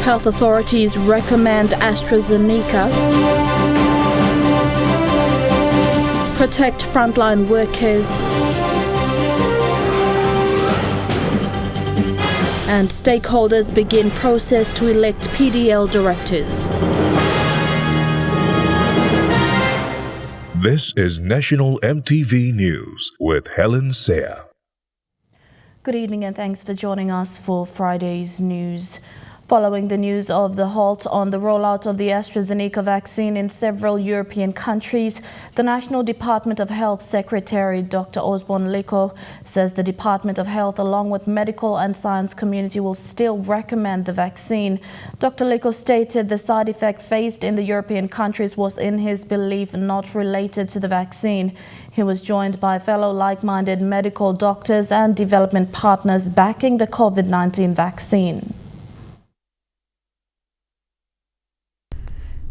Health authorities recommend Astrazeneca. Protect frontline workers. And stakeholders begin process to elect PDL directors. This is National EMTV News with Helen Seah. Good evening and thanks for joining us for Friday's news. Following the news of the halt on the rollout of the Astrazeneca vaccine in several European countries, the National Department of Health Secretary Dr. Osborne Liko says the Department of Health, along with medical and science community, will still recommend the vaccine. Dr. Liko stated the side effect faced in the European countries was, in his belief, not related to the vaccine. He was joined by fellow like-minded medical doctors and development partners backing the COVID-19 vaccine.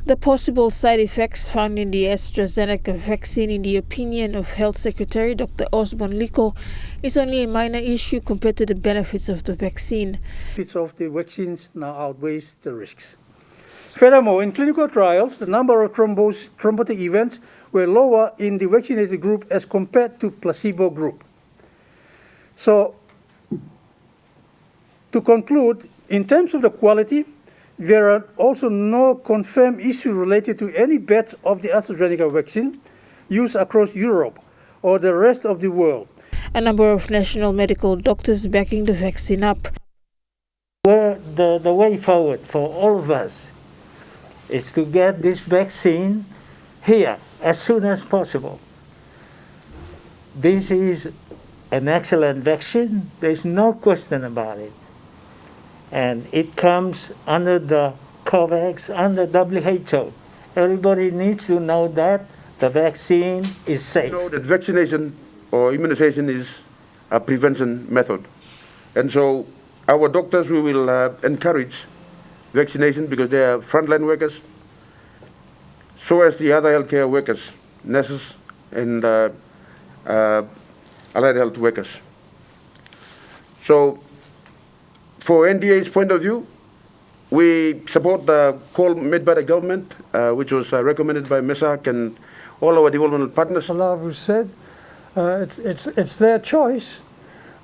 The possible side effects found in the Astrazeneca vaccine, in the opinion of Health Secretary Dr. Osborne Liko, is only a minor issue compared to the benefits of the vaccine. Benefits of the vaccines now outweighs the risks. Furthermore, in clinical trials, the number of thrombotic events were lower in the vaccinated group as compared to placebo group. So, to conclude, in terms of the quality, there are also no confirmed issues related to any batch of the AstraZeneca vaccine used across Europe or the rest of the world. A number of national medical doctors backing the vaccine up. The way forward for all of us is to get this vaccine here as soon as possible. This is an excellent vaccine. There's no question about it. And it comes under the COVAX, under WHO. Everybody needs to know that the vaccine is safe. You know that vaccination or immunization is a prevention method. And so our doctors, we will encourage vaccination because they are frontline workers, so as the other healthcare workers, nurses and allied health workers. So, for NDA's point of view, we support the call made by the government, which was recommended by MESAC and all our developmental partners. Malavu said it's their choice,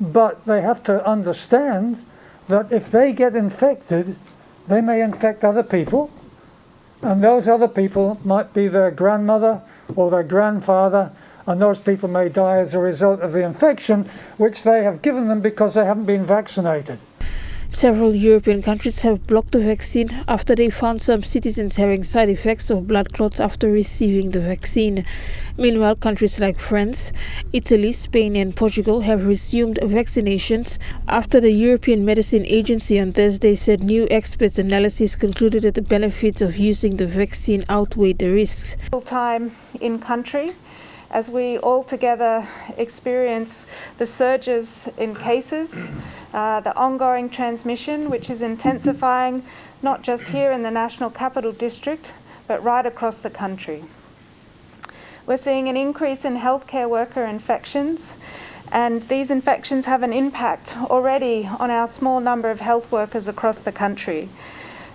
but they have to understand that if they get infected, they may infect other people, and those other people might be their grandmother or their grandfather, and those people may die as a result of the infection, which they have given them because they haven't been vaccinated. Several European countries have blocked the vaccine after they found some citizens having side effects of blood clots after receiving the vaccine. Meanwhile, countries like France, Italy, Spain and Portugal have resumed vaccinations after the European Medicine Agency on Thursday said new experts' analysis concluded that the benefits of using the vaccine outweigh the risks. Time in country, as we all together experience the surges in cases, the ongoing transmission, which is intensifying not just here in the National Capital District, but right across the country. We're seeing an increase in healthcare worker infections, and these infections have an impact already on our small number of health workers across the country.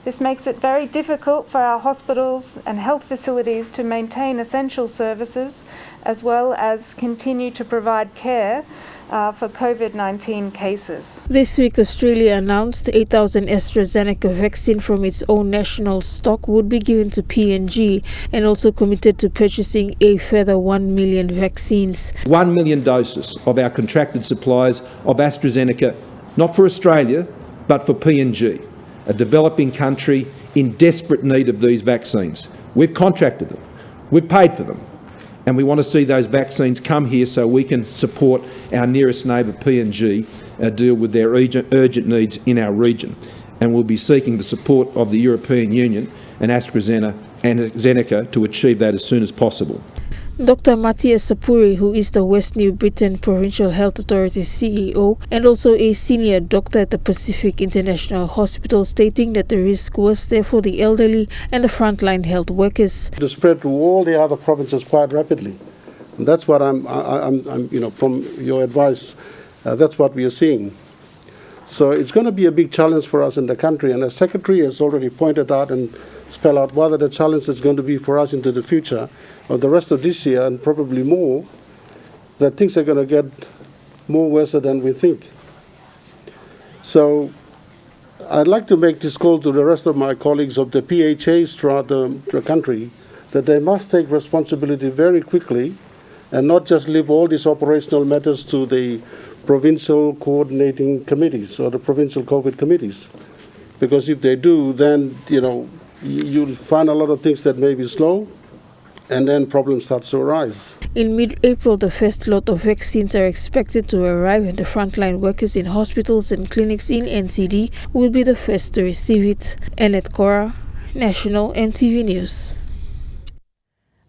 This makes it very difficult for our hospitals and health facilities to maintain essential services, as well as continue to provide care for COVID-19 cases. This week, Australia announced 8,000 AstraZeneca vaccine from its own national stock would be given to PNG, and also committed to purchasing a further 1 million vaccines. 1 million doses of our contracted supplies of AstraZeneca, not for Australia, but for PNG, a developing country in desperate need of these vaccines. We've contracted them, we've paid for them, and we want to see those vaccines come here so we can support our nearest neighbour PNG deal with their urgent needs in our region. And we'll be seeking the support of the European Union and AstraZeneca to achieve that as soon as possible. Dr. Matthias Sapuri, who is the West New Britain Provincial Health Authority CEO and also a senior doctor at the Pacific International Hospital, stating that the risk was there for the elderly and the frontline health workers. To spread to all the other provinces quite rapidly. And that's what I'm from your advice, that's what we are seeing. So it's going to be a big challenge for us in the country. And the Secretary has already pointed out and spelled out what are the challenges is going to be for us into the future, or the rest of this year and probably more, that things are going to get more worse than we think. So I'd like to make this call to the rest of my colleagues of the PHAs throughout the country, that they must take responsibility very quickly and not just leave all these operational matters to the provincial coordinating committees or the provincial COVID committees. Because if they do, then, you'll find a lot of things that may be slow, and then problems start to arise. In mid-April, the first lot of vaccines are expected to arrive, and the frontline workers in hospitals and clinics in NCD will be the first to receive it. Annette Cora, National EMTV News.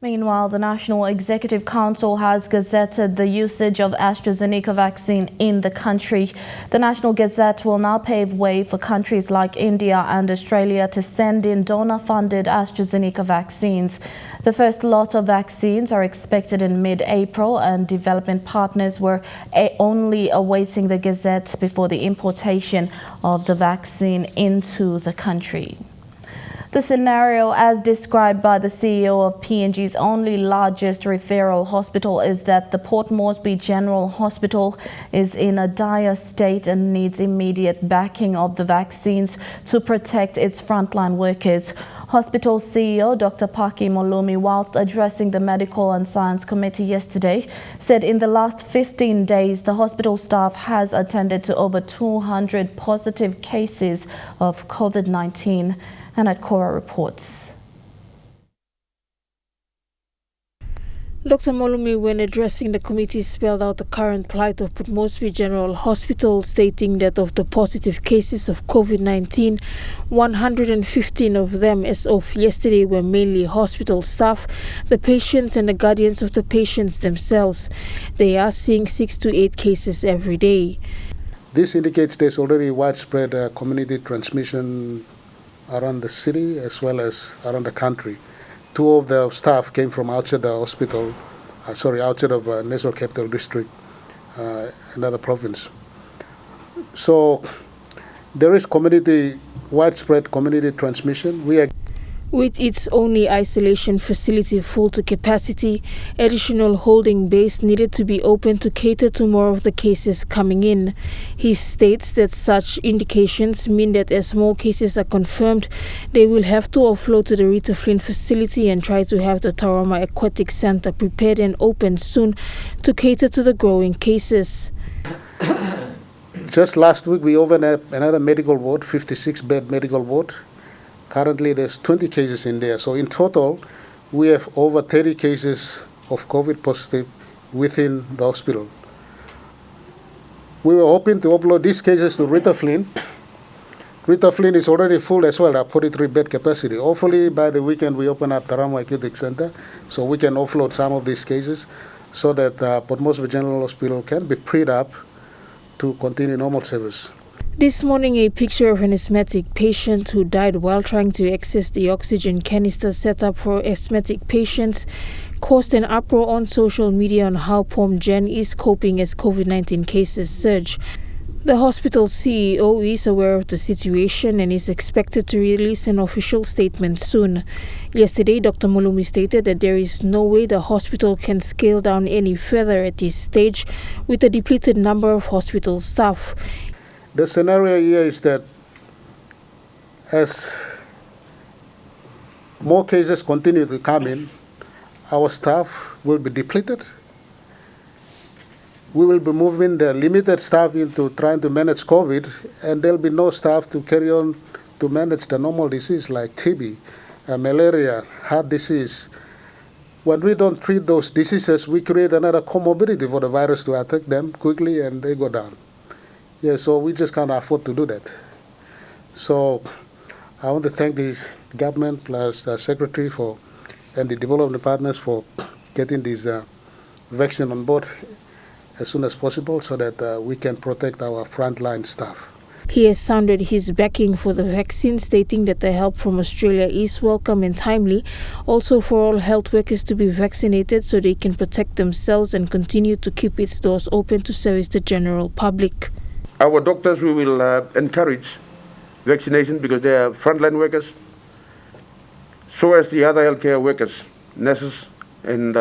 Meanwhile, the National Executive Council has gazetted the usage of Astrazeneca vaccine in the country. The National Gazette will now pave way for countries like India and Australia to send in donor-funded AstraZeneca vaccines. The first lot of vaccines are expected in mid-April, and development partners were only awaiting the Gazette before the importation of the vaccine into the country. The scenario, as described by the CEO of PNG's only largest referral hospital, is that the Port Moresby General Hospital is in a dire state and needs immediate backing of the vaccines to protect its frontline workers. Hospital CEO Dr. Paki Molumi, whilst addressing the Medical and Science Committee yesterday, said in the last 15 days the hospital staff has attended to over 200 positive cases of COVID-19. Annette Cora reports. Dr. Molumi, when addressing the committee, spelled out the current plight of Port Moresby General Hospital, stating that of the positive cases of COVID-19, 115 of them as of yesterday were mainly hospital staff, the patients and the guardians of the patients themselves. They are seeing 6 to 8 cases every day. This indicates there's already widespread community transmission around the city as well as around the country. 2 of the staff came from outside the hospital, outside of National Capital District, another province. So there is widespread community transmission. With its only isolation facility full to capacity, additional holding bays needed to be opened to cater to more of the cases coming in. He states that such indications mean that as more cases are confirmed, they will have to offload to the Rita Flynn facility and try to have the Tauranga Aquatic Centre prepared and opened soon to cater to the growing cases. Just last week, we opened another medical ward, 56-bed medical ward. Currently, there's 20 cases in there. So in total, we have over 30 cases of COVID positive within the hospital. We were hoping to upload these cases to Rita Flynn. Rita Flynn is already full as well, at 43-bed capacity. Hopefully, by the weekend, we open up Tauranga Aquatic Centre so we can offload some of these cases so that Port Moresby General Hospital can be freed up to continue normal service. This morning, a picture of an asthmatic patient who died while trying to access the oxygen canister set up for asthmatic patients caused an uproar on social media on how Pom Gen is coping as COVID-19 cases surge. The hospital CEO is aware of the situation and is expected to release an official statement soon. Yesterday, Dr. Molumi stated that there is no way the hospital can scale down any further at this stage with a depleted number of hospital staff. The scenario here is that as more cases continue to come in, our staff will be depleted. We will be moving the limited staff into trying to manage COVID, and there'll be no staff to carry on to manage the normal disease like TB, malaria, heart disease. When we don't treat those diseases, we create another comorbidity for the virus to attack them quickly and they go down. Yeah, so we just can't afford to do that. So I want to thank the government plus the secretary and the development partners for getting this vaccine on board as soon as possible so that we can protect our frontline staff. He has sounded his backing for the vaccine, stating that the help from Australia is welcome and timely, also for all health workers to be vaccinated so they can protect themselves and continue to keep its doors open to service the general public. our doctors, we will encourage vaccination because they are frontline workers, so as the other healthcare workers, nurses, and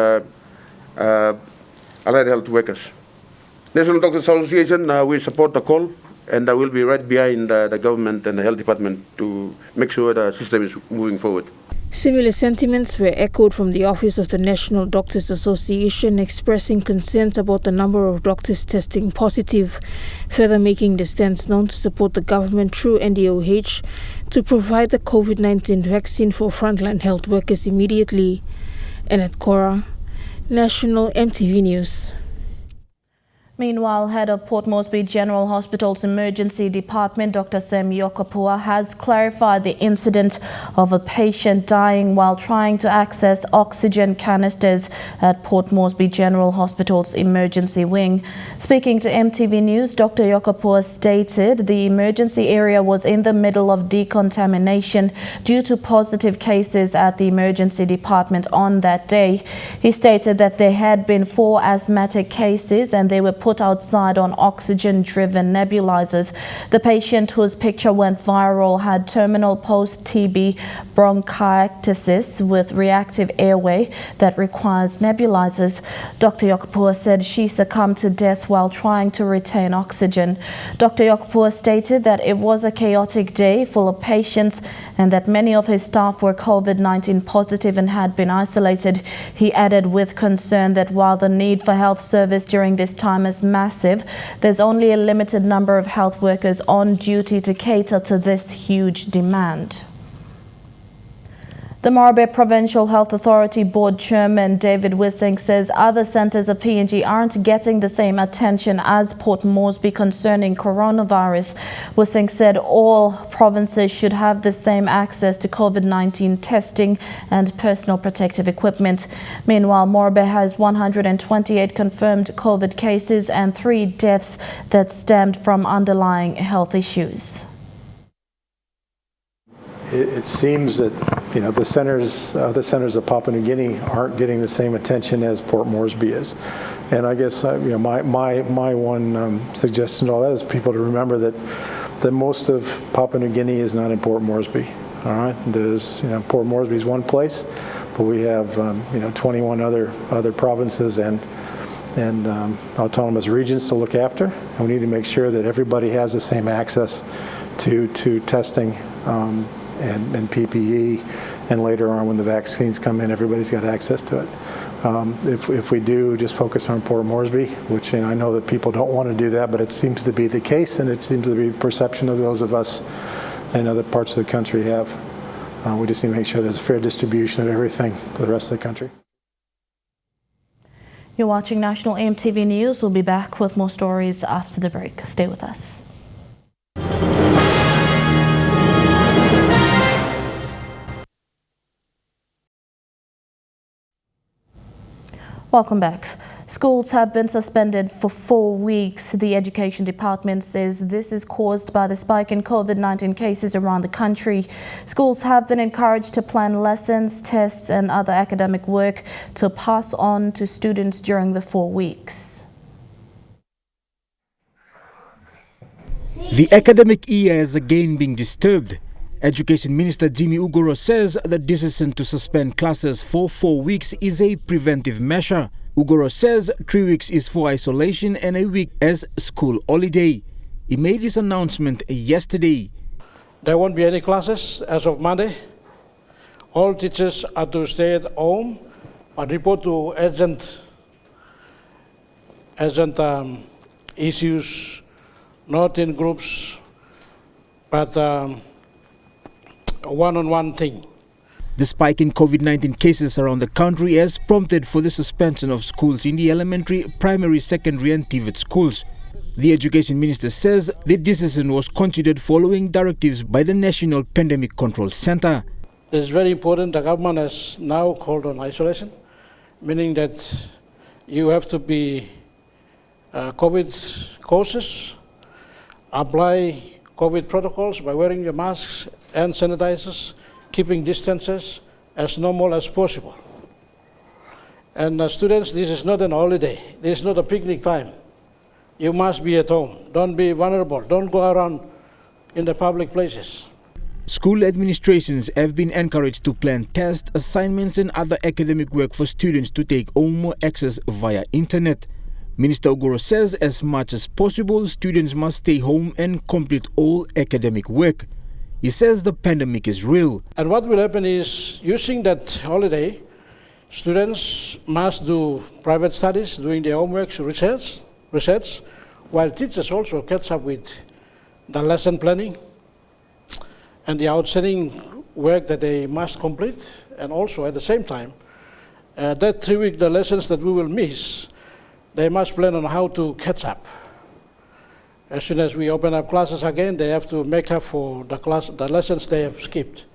allied health workers. National Doctors Association, we support the call, and I will be right behind the government and the health department to make sure the system is moving forward. Similar sentiments were echoed from the office of the National Doctors Association, expressing concerns about the number of doctors testing positive, further making the stance known to support the government through NDOH to provide the COVID-19 vaccine for frontline health workers immediately. And at Cora, National EMTV News. Meanwhile, head of Port Moresby General Hospital's emergency department, Dr. Sam Yokapua, has clarified the incident of a patient dying while trying to access oxygen canisters at Port Moresby General Hospital's emergency wing. Speaking to EMTV News, Dr. Yokapua stated the emergency area was in the middle of decontamination due to positive cases at the emergency department on that day. He stated that there had been 4 asthmatic cases and they were put outside on oxygen-driven nebulizers. The patient, whose picture went viral, had terminal post-TB bronchiectasis with reactive airway that requires nebulizers. Dr. Yokapua said she succumbed to death while trying to retain oxygen. Dr. Yokapua stated that it was a chaotic day full of patients and that many of his staff were COVID-19 positive and had been isolated. He added with concern that while the need for health service during this time is massive, there's only a limited number of health workers on duty to cater to this huge demand. The Morobe Provincial Health Authority Board Chairman David Wissing says other centres of PNG aren't getting the same attention as Port Moresby concerning coronavirus. Wissing said all provinces should have the same access to COVID-19 testing and personal protective equipment. Meanwhile, Morobe has 128 confirmed COVID cases and 3 deaths that stemmed from underlying health issues. It seems that the other centers of Papua New Guinea aren't getting the same attention as Port Moresby is, and I guess my one suggestion to all that is people to remember that most of Papua New Guinea is not in Port Moresby. All right, there's Port Moresby is one place, but we have 21 other provinces and autonomous regions to look after, and we need to make sure that everybody has the same access to testing. And PPE, and later on when the vaccines come in, everybody's got access to it. If we do just focus on Port Moresby, which I know that people don't want to do that, but it seems to be the case, and it seems to be the perception of those of us in other parts of the country have. We just need to make sure there's a fair distribution of everything to the rest of the country. You're watching National EMTV News. We'll be back with more stories after the break. Stay with us. Welcome back. Schools have been suspended for 4 weeks. The Education Department says this is caused by the spike in COVID-19 cases around the country. Schools have been encouraged to plan lessons, tests and other academic work to pass on to students during the 4 weeks. The academic year is again being disturbed. Education Minister Jimmy Ugoro says the decision to suspend classes for 4 weeks is a preventive measure. Ugoro says 3 weeks is for isolation and a week as school holiday. He made this announcement yesterday. There won't be any classes as of Monday. All teachers are to stay at home and report to urgent issues, not in groups, but one-on-one thing. The spike in COVID-19 cases around the country has prompted for the suspension of schools in the elementary, primary, secondary and TVET schools. The Education Minister says the decision was considered following directives by the National Pandemic Control Center. It's very important. The government has now called on isolation, meaning that you have to be COVID cautious, apply COVID protocols by wearing your masks and sanitizers, keeping distances as normal as possible. And students, this is not an holiday. This is not a picnic time. you must be at home. Don't be vulnerable. Don't go around in the public places. School administrations have been encouraged to plan tests, assignments and other academic work for students to take home or access via internet. Minister Ugoro says as much as possible, students must stay home and complete all academic work. He says the pandemic is real. And what will happen is, using that holiday, students must do private studies, doing their homework, research, while teachers also catch up with the lesson planning and the outstanding work that they must complete. And also at the same time, that 3 week, the lessons that we will miss, they must plan on how to catch up. As soon as we open up classes again, they have to make up for the lessons they have skipped.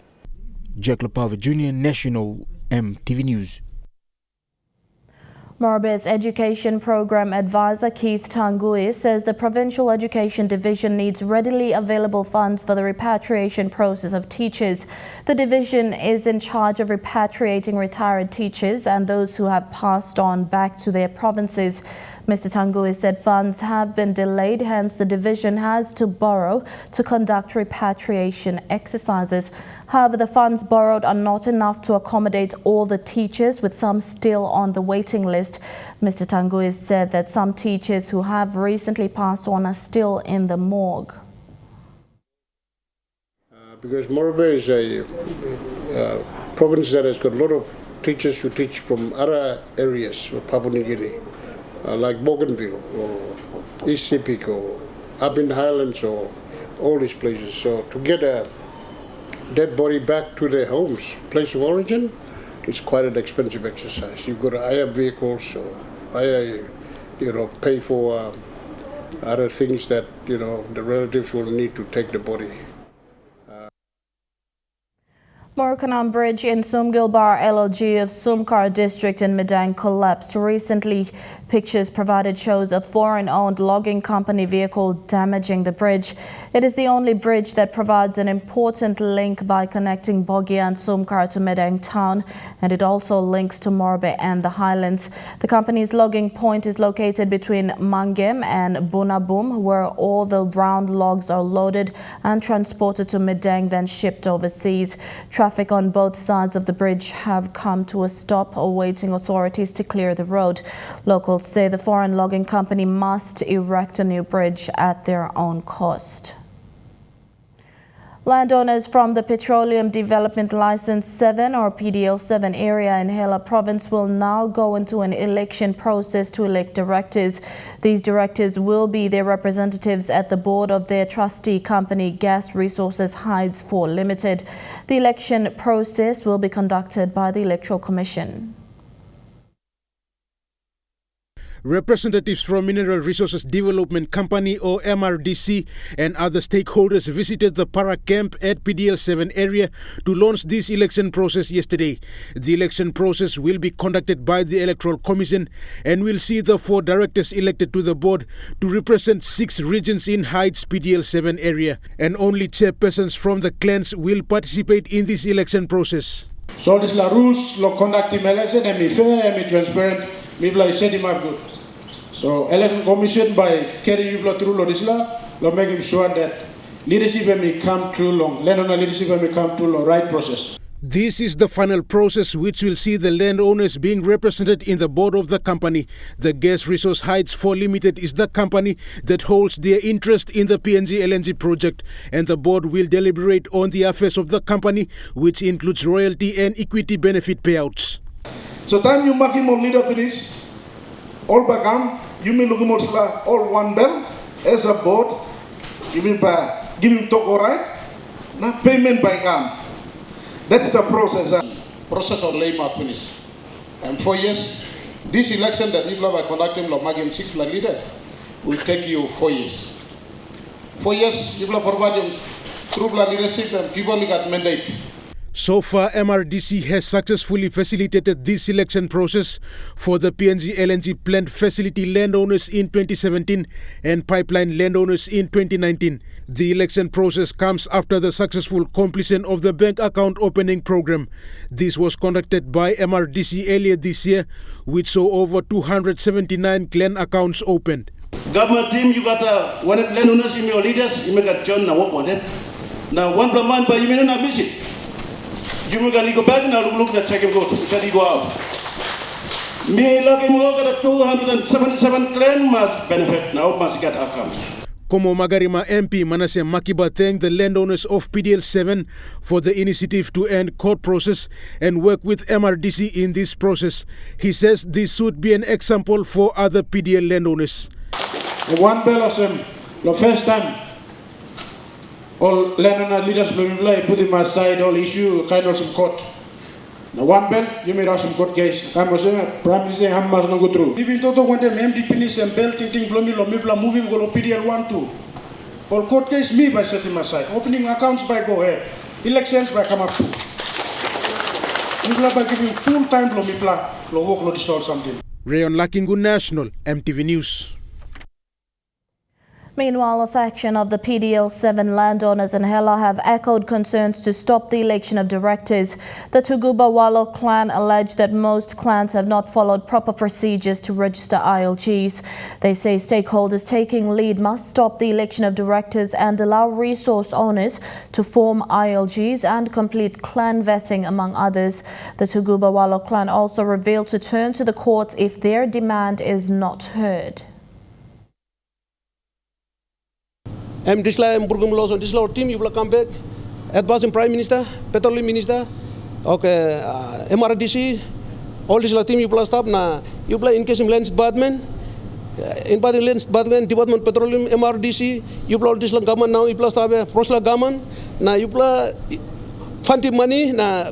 Jack Lepava Jr., National EMTV News. Morobe's Education Program Advisor Keith Tangui says the Provincial Education Division needs readily available funds for the repatriation process of teachers. The division is in charge of repatriating retired teachers and those who have passed on back to their provinces. Mr. Tangui said funds have been delayed, hence the division has to borrow to conduct repatriation exercises. However, the funds borrowed are not enough to accommodate all the teachers, with some still on the waiting list. Mr. Tangui said that some teachers who have recently passed on are still in the morgue. Because Morobe is a province that has got a lot of teachers who teach from other areas of Papua New Guinea, like Bougainville or East Sepik or up in the Highlands or all these places. So to get a dead body back to their homes, place of origin, it's quite an expensive exercise. You've got to hire vehicles or hire, pay for other things that, the relatives will need to take the body. Morakanam Bridge in Sumgilbar LLG of Sumkar district in Medang collapsed recently. Pictures provided shows a foreign-owned logging company vehicle damaging the bridge. It is the only bridge that provides an important link by connecting Bogia and Sumkar to Medang town, and it also links to Morobe and the Highlands. The company's logging point is located between Mangem and Bunabum, where all the round logs are loaded and transported to Medang, then shipped overseas. Traffic on both sides of the bridge have come to a stop, awaiting authorities to clear the road. Locals say the foreign logging company must erect a new bridge at their own cost. Landowners from the Petroleum Development License 7 or PDL 7 area in Hela province will now go into an election process to elect directors. These directors will be their representatives at the board of their trustee company Gas Resources Hides 4 Limited. The election process will be conducted by the Electoral Commission. Representatives from Mineral Resources Development Company or MRDC and other stakeholders visited the para camp at PDL7 area to launch this election process yesterday. The election process will be conducted by the Electoral Commission and will see the 4 directors elected to the board to represent 6 regions in Hides PDL7 area, and only chairpersons from the clans will participate in this election process. So this la rules lo conduct the election and be fair and be transparent. People set him up good. So election commission by carrying people through lo making sure that leadership may come through long, landowner leadership may come through the right process. This is the final process which will see the landowners being represented in the board of the company. The Gas Resource Hides 4 Limited is the company that holds their interest in the PNG LNG project, and the board will deliberate on the affairs of the company, which includes royalty and equity benefit payouts. So time you make him leader for this, all bagam, you may look more all one bell as a board, give him talk all right, not payment by gam. That's the process. Process of lay finish. And 4 years, this election that you are conducting, Magim 6 leader, will take you 4 years. 4 years, you will provide through leadership and people got mandate. So far, MRDC has successfully facilitated this selection process for the PNG LNG plant facility landowners in 2017 and pipeline landowners in 2019. The election process comes after the successful completion of the bank account opening program. This was conducted by MRDC earlier this year, which saw over 279 clan accounts opened. Government team, you got one of landowners in your leaders, you make a turn now work on it. Now, one per month, but you may not miss it. You may go back and I'll look at check and go, said he go out. Me lucky more got a 277 clan must benefit now, must get account. Como Magarima MP Manasseh Makiba thanked the landowners of PDL7 for the initiative to end court process and work with MRDC in this process. He says this should be an example for other PDL landowners. The one bell of them, the first time, all landowner leaders will put him aside, all issue, kind of some court. The one bell, you may have some court case. Come on, Prime Minister, I must not go through. Even though when the MDP and bell, thinking, blow me, moving, go to PDL1 2. All court case, me by setting aside. Opening accounts by go ahead. Elections by come up to. People by giving full time, blow me, blow work, blow install something. Rayon Lakingu National, MTV News. Meanwhile, a faction of the PDL7 landowners in Hela have echoed concerns to stop the election of directors. The Tuguba Wallo clan allege that most clans have not followed proper procedures to register ILGs. They say stakeholders taking lead must stop the election of directors and allow resource owners to form ILGs and complete clan vetting, among others. The Tuguba Wallo clan also revealed to turn to the courts if their demand is not heard. This program laws on this law team, you will come back, advising Prime Minister, Petroleum Minister, okay, MRDC, all this team you will stop now. You play in case of land department, in body land department, Petroleum, MRDC, you play this government now, you play stop prosla government, now you play funding money, now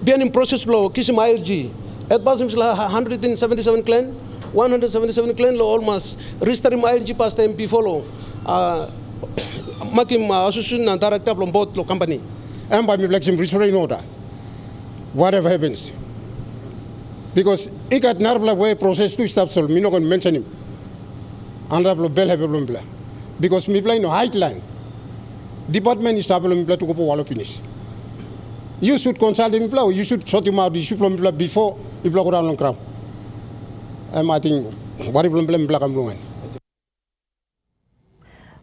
being in process law, Kisim ILG, advising 177 clan, 177 clan law almost restoring ILG past MP follow. Making association and director from both company. And by me election restoring order. Whatever happens. Because it got not way process to stop, so me not going to mention him. And I bell have a blah. Because me play no height line. Department is able to go for finish. You should consult him, you should sort him out, you should from before you block around on crowd. And I think what if black and blue.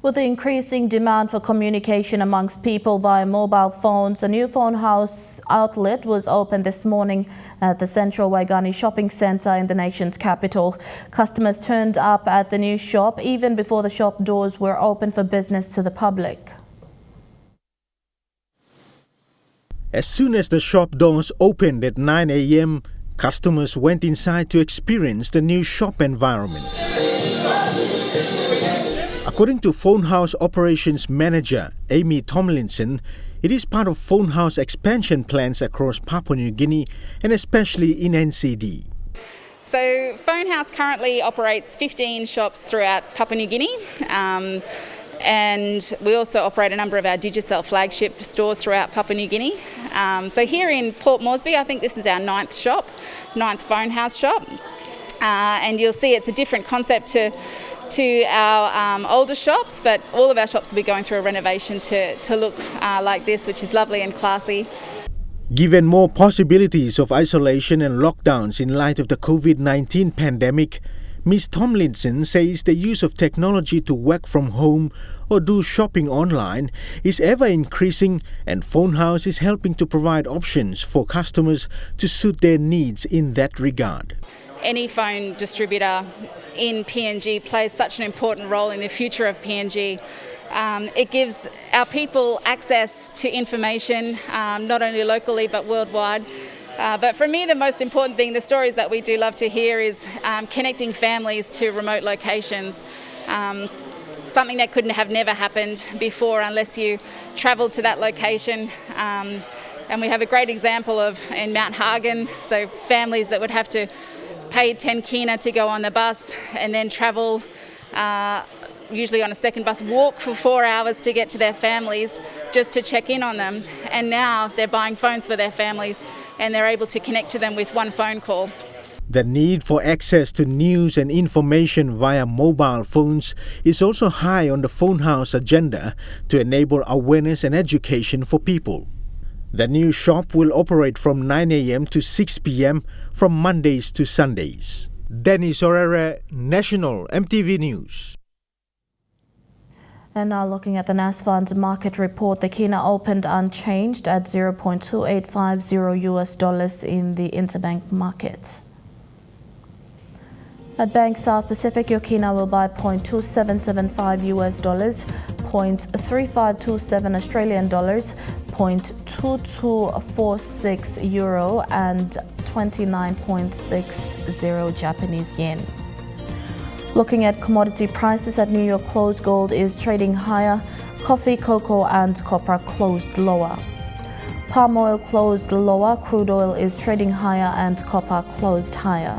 With the increasing demand for communication amongst people via mobile phones, a new phone house outlet was opened this morning at the Central Waigani shopping centre in the nation's capital. Customers turned up at the new shop even before the shop doors were open for business to the public. As soon as the shop doors opened at 9 a.m., customers went inside to experience the new shop environment. According to Phone House Operations Manager Amy Tomlinson, it is part of Phone House expansion plans across Papua New Guinea and especially in NCD. So Phone House currently operates 15 shops throughout Papua New Guinea, and we also operate a number of our Digicel flagship stores throughout Papua New Guinea. So here in Port Moresby, I think this is our 9th Phone House shop, and you'll see it's a different concept to our older shops, but all of our shops will be going through a renovation to look like this, which is lovely and classy. Given more possibilities of isolation and lockdowns in light of the COVID-19 pandemic, Ms. Tomlinson says the use of technology to work from home or do shopping online is ever increasing, and Phone House is helping to provide options for customers to suit their needs in that regard. Any phone distributor in PNG plays such an important role in the future of PNG. It gives our people access to information, not only locally but worldwide. But for me, the most important thing, the stories that we do love to hear, is connecting families to remote locations. Something that couldn't have never happened before unless you travelled to that location. And we have a great example of in Mount Hagen, so families that would have to pay 10 kina to go on the bus and then travel, usually on a second bus, walk for 4 hours to get to their families just to check in on them. And now they're buying phones for their families and they're able to connect to them with one phone call. The need for access to news and information via mobile phones is also high on the Phone House agenda to enable awareness and education for people. The new shop will operate from 9 a.m. to 6 p.m. from Mondays to Sundays. Dennis Orere, National MTV News. And now looking at the NASFund market report, the Kina opened unchanged at $0.2850 in the interbank market. At Bank South Pacific, your Kina will buy $0.2775 US, 0.3527 Australian dollars, 0.2246 euro and 29.60 Japanese yen. Looking at commodity prices at New York close, gold is trading higher, coffee, cocoa and copper closed lower. Palm oil closed lower, crude oil is trading higher and copper closed higher.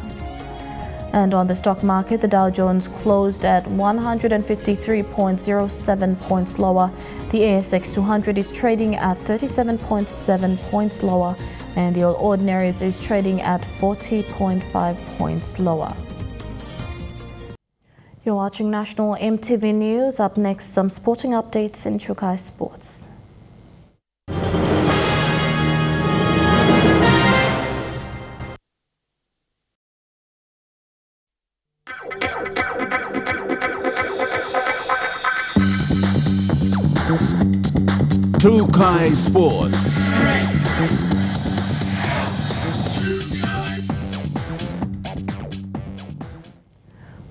And on the stock market, the Dow Jones closed at 153.07 points lower. The ASX 200 is trading at 37.7 points lower, and the All Ordinaries is trading at 40.5 points lower. You're watching National EMTV News. Up next, some sporting updates in Chukai Sports. Chukai Sports.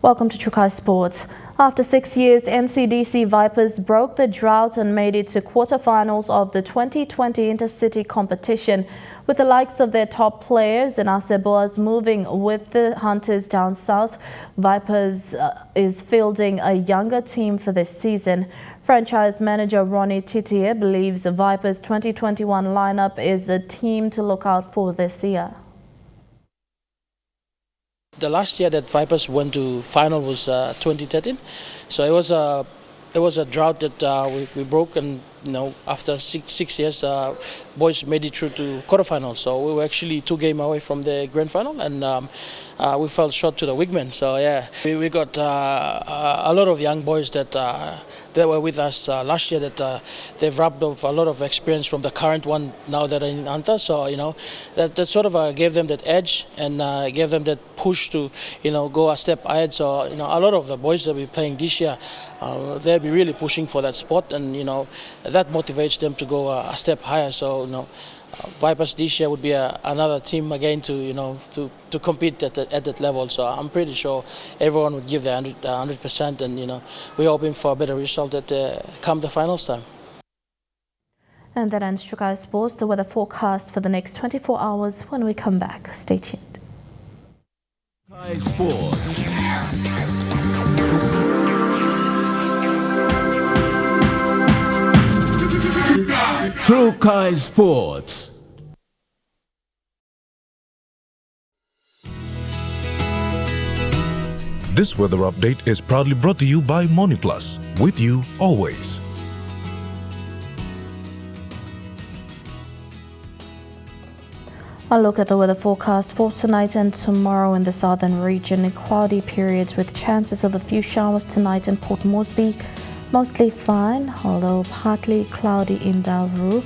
Welcome to Chukai Sports. After 6 years, NCDC Vipers broke the drought and made it to quarterfinals of the 2020 Intercity competition. With the likes of their top players and Aseboas moving with the Hunters down south, Vipers is fielding a younger team for this season. Franchise manager Ronnie Titier believes the Vipers 2021 lineup is a team to look out for this year. The last year that Vipers went to final was 2013, so it was a drought that we broke, and after six years, boys made it through to quarterfinals. So we were actually 2 games away from the grand final, and we fell short to the Wigmen. So yeah, we got a lot of young boys that they were with us last year that they've rubbed off a lot of experience from the current one now that are in Anta. So that sort of gave them that edge and gave them that push to go a step ahead. So a lot of the boys that we're playing this year, they'll be really pushing for that spot, and that motivates them to go a step higher. So Vipers this year would be another team again to compete at that level. So I'm pretty sure everyone would give their 100%, and we're hoping for a better result at come the finals time. And that ends Chukai Sports. The weather forecast for the next 24 hours when we come back. Stay tuned. Chukai Sports. Chukai Sports. This weather update is proudly brought to you by MoniPlus, with you always. A look at the weather forecast for tonight and tomorrow in the southern region. Cloudy periods with chances of a few showers tonight in Port Moresby. Mostly fine, although partly cloudy in Daru.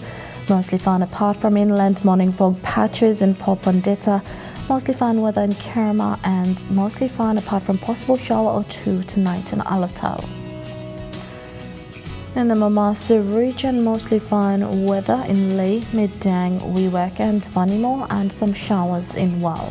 Mostly fine apart from inland morning fog patches in Popondetta. Mostly fine weather in Kerma, and mostly fine apart from possible shower or two tonight in Alatau. In the Mamasa region, mostly fine weather in Leh, Midang, Wewak and Vanimo, and some showers in Wau.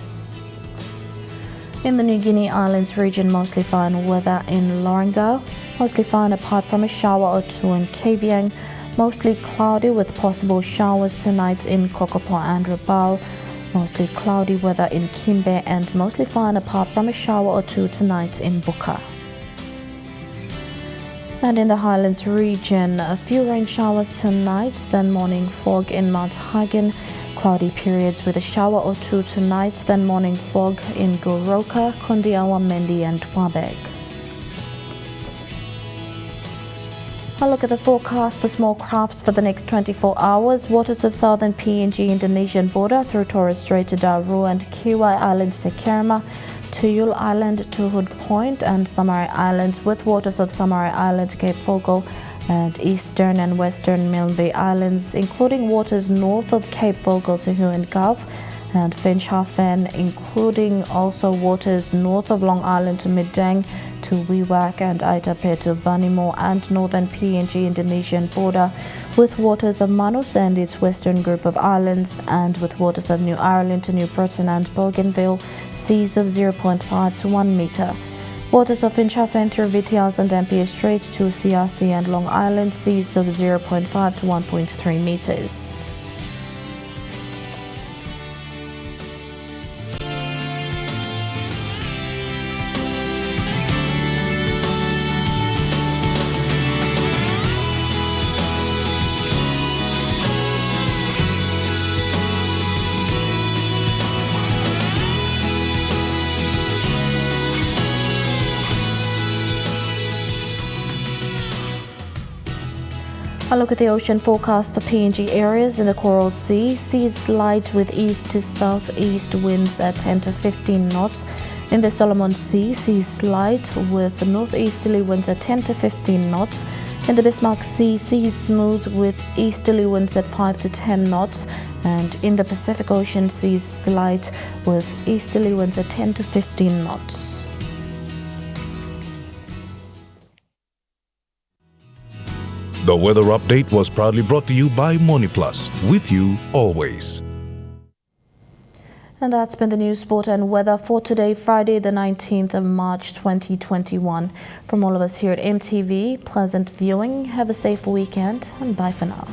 In the New Guinea Islands region, mostly fine weather in Lorengau. Mostly fine apart from a shower or two in Kavieng. Mostly cloudy with possible showers tonight in Kokopo and Rabaul. Mostly cloudy weather in Kimbe, and mostly fine apart from a shower or two tonight in Buka. And in the Highlands region, a few rain showers tonight, then morning fog in Mount Hagen. Cloudy periods with a shower or two tonight, then morning fog in Goroka, Kundiawa, Mendi and Wabeg. A look at the forecast for small crafts for the next 24 hours. Waters of southern PNG Indonesian border through Torres Strait to Daru and Kiwai Islands to Kerma, Tuyul Island to Hood Point and Samarai Islands, with waters of Samarai Island, Cape Fogle and eastern and western Milne Bay Islands, including waters north of Cape Fogle to Huon Gulf and Finschhafen, including also waters north of Long Island to Midang, to Wewak and Aitape to Vanimo and northern PNG Indonesian border, with waters of Manus and its western group of islands, and with waters of New Ireland to New Britain and Bougainville, seas of 0.5 to 1 metre. Waters of Finchafen through Vitiaz and Dampier Straits to Siasi and Long Island, seas of 0.5 to 1.3 metres. A look at the ocean forecast for PNG areas. In the Coral Sea, seas light with east to southeast winds at 10 to 15 knots. In the Solomon Sea, seas light with northeasterly winds at 10 to 15 knots. In the Bismarck Sea, seas smooth with easterly winds at 5 to 10 knots. And in the Pacific Ocean, seas light with easterly winds at 10 to 15 knots. The weather update was proudly brought to you by MoneyPlus, with you always. And that's been the news, sport and weather for today, Friday the 19th of March 2021. From all of us here at EMTV, pleasant viewing, have a safe weekend, and bye for now.